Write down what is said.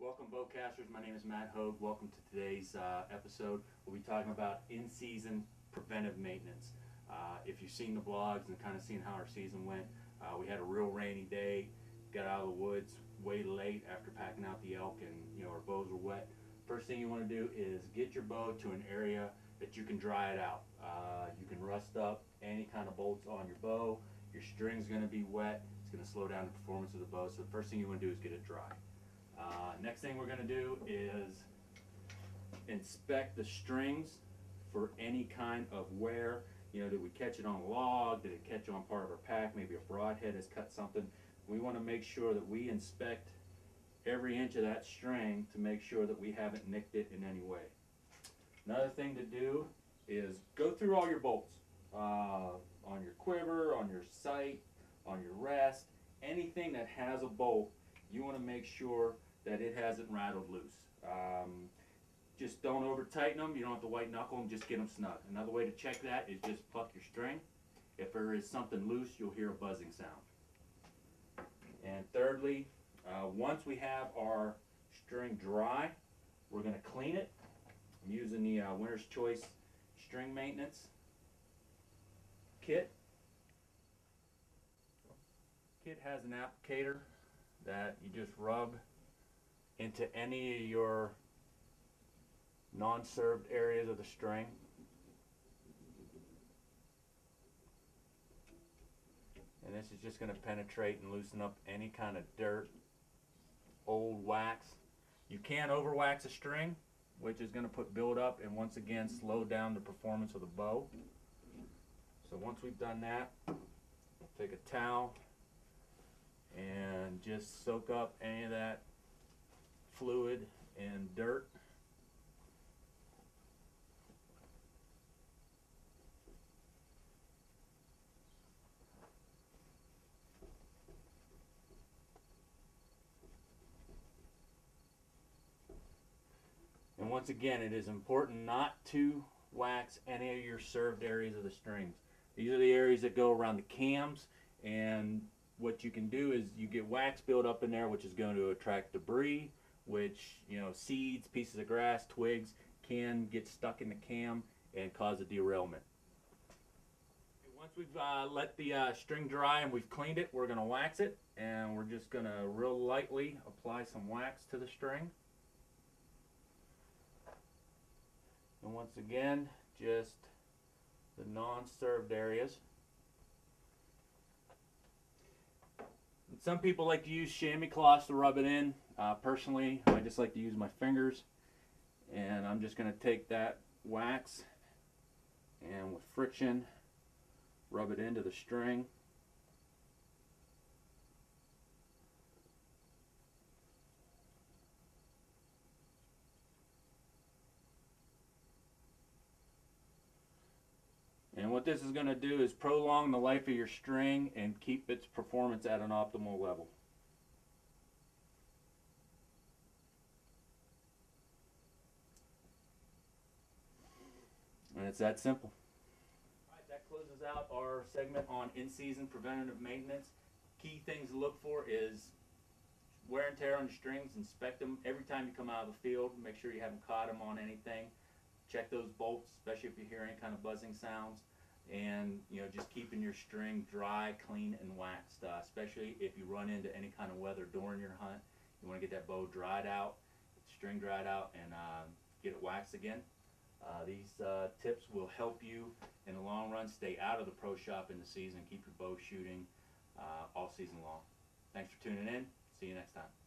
Welcome, BowCasters. My name is Matt Hogue. Welcome to today's episode. We'll be talking about in-season preventive maintenance. If you've seen the blogs and kind of seen how our season went, we had a real rainy day. Got out of the woods way late after packing out the elk, and our bows were wet. First thing you want to do is get your bow to an area that you can dry it out. You can rust up any kind of bolts on your bow. Your string's going to be wet. It's going to slow down the performance of the bow. So the first thing you want to do is get it dry. Next thing we're going to do is inspect the strings for any kind of wear. Did we catch it on a log? Did it catch on part of our pack? Maybe a broadhead has cut something. We want to make sure that we inspect every inch of that string to make sure that we haven't nicked it in any way. Another thing to do is go through all your bolts on your quiver, on your sight, on your rest, anything that has a bolt. You want to make sure that it hasn't rattled loose. Just don't over tighten them. You don't have to white knuckle them, just get them snug. Another way to check that is just pluck your string. If there is something loose, you'll hear a buzzing sound. And thirdly, once we have our string dry, we're going to clean it. I'm using the Winner's Choice String Maintenance Kit. Kit has an applicator that you just rub into any of your non-served areas of the string. And this is just going to penetrate and loosen up any kind of dirt, old wax. You can overwax a string, which is going to put buildup and once again slow down the performance of the bow. So once we've done that, we'll take a towel and just soak up any of that fluid and dirt. And once again, it is important not to wax any of your served areas of the strings. These are the areas that go around the cams, and what you can do is you get wax built up in there, which is going to attract debris, which, seeds, pieces of grass, twigs can get stuck in the cam and cause a derailment. Once we've let the string dry and we've cleaned it, we're going to wax it, and we're just going to real lightly apply some wax to the string. And once again, just the non-served areas. And some people like to use chamois cloths to rub it in. Personally, I just like to use my fingers. And I'm just going to take that wax and with friction, rub it into the string. And what this is going to do is prolong the life of your string and keep its performance at an optimal level. And it's that simple. All right, that closes out our segment on in-season preventative maintenance. Key things to look for is wear and tear on your strings. Inspect them every time you come out of the field. Make sure you haven't caught them on anything. Check those bolts, especially if you hear any kind of buzzing sounds. And just keeping your string dry, clean, and waxed, especially if you run into any kind of weather during your hunt. You want to get that bow dried out, string dried out, and get it waxed again. These tips will help you in the long run stay out of the pro shop in the season, keep your bow shooting all season long. Thanks for tuning in. See you next time.